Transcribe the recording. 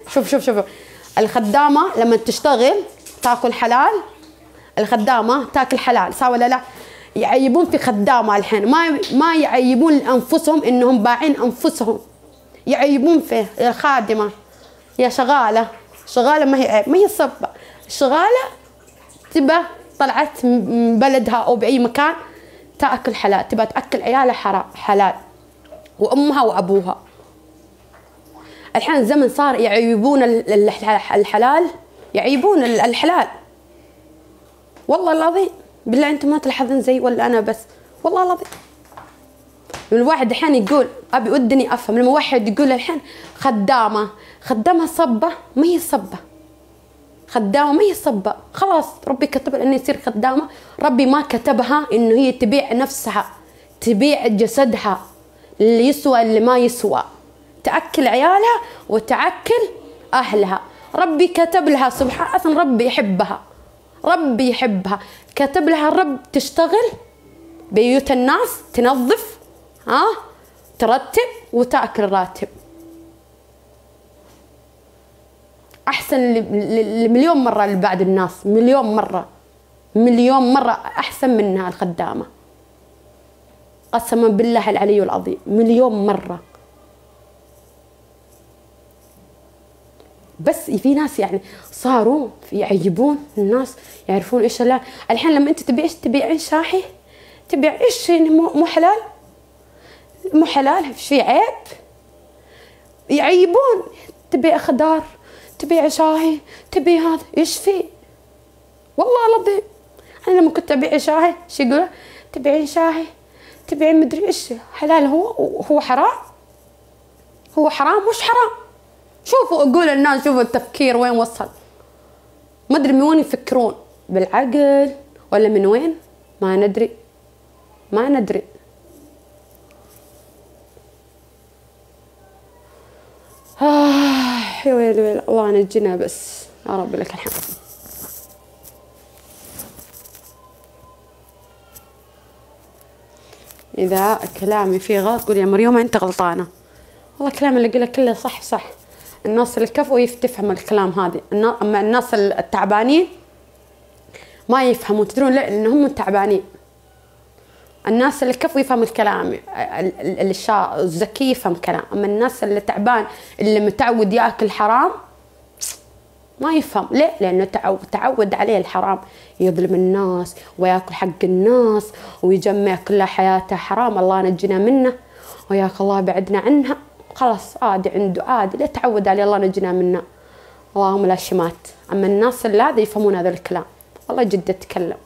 شوف الخدامة لما تشتغل تاكل حلال، الخدامة تاكل حلال، صح ولا لا؟ يعيبون في خدامة الحين، ما يعيبون لأنفسهم إنهم باعين أنفسهم، يعيبون فيه. يا خادمة يا شغالة ما هي عيب، ما هي صبة. الشغالة تبى طلعت من بلدها أو بأي مكان تاكل حلال، تبى تاكل عيالها حلال وأمها وأبوها. الحين الزمن صار يعيبون الحلال، يعيبون الحلال. والله العظيم بالله انتم ما تلاحظون زي ولا انا بس؟ والله العظيم الواحد الحين يقول ابي ودني افهم، لما واحد يقول الحين خدامه صبه، ما هي صبه. خدامه ما هي صبه، خلاص ربي كتب انه يصير خدامه، ربي ما كتبها انه هي تبيع نفسها، تبيع جسدها اللي يسوى اللي ما يسوى، تأكل عيالها وتأكل أهلها. ربي كتب لها سبحان، أصلا ربي يحبها، كتب لها الرب تشتغل بيوت الناس، تنظف، ترتب وتأكل راتب. أحسن لمليون مرة اللي بعد الناس، مليون مرة أحسن منها الخدامة، قسما بالله العلي العظيم، مليون مرة. بس في ناس يعني صاروا يعيبون الناس، يعرفون ايش لا. الحين لما انت تبي ايش تبيعين شاحي، تبيع ايش مو حلال، مو حلال، ايش في عيب؟ يعيبون. تبيع خضار، تبيع شاهي، تبيع هذا، ايش في؟ والله العظيم انا لما كنت ابيع شاهي ايش يقولوا؟ تبيعين شاهي، تبيعين مدري ايش، حلال هو حرام؟ هو حرام مش حرام. شوفوا اقول الناس، شوفوا التفكير وين وصل، ما ادري من وين يفكرون، بالعقل ولا من وين؟ ما ندري. يا ويلي الله نجينا بس، يا رب لك الحمد. اذا كلامي فيه غلط قول يا مريومه انت غلطانه، والله الكلام اللي اقوله كله صح. الناس اللي كفوا تفهم الكلام هذه، اما الناس التعبانين ما يفهمون. تدرون ليه؟ لانهم تعبانين. الناس اللي كفوا يفهم الكلام، الذكي يفهم كلام، اما الناس اللي تعبان اللي متعود ياكل حرام ما يفهم. ليه؟ لانه تعود عليه الحرام، يظلم الناس وياكل حق الناس ويجمع كل حياته حرام. الله نجينا منه وياك الله بعدنا عنها. خلاص عادي عنده، عادي لا تعود عليه، الله نجينا منه، اللهم لا شمات. اما الناس اللي هذا يفهمون هذا الكلام. والله جد اتكلم.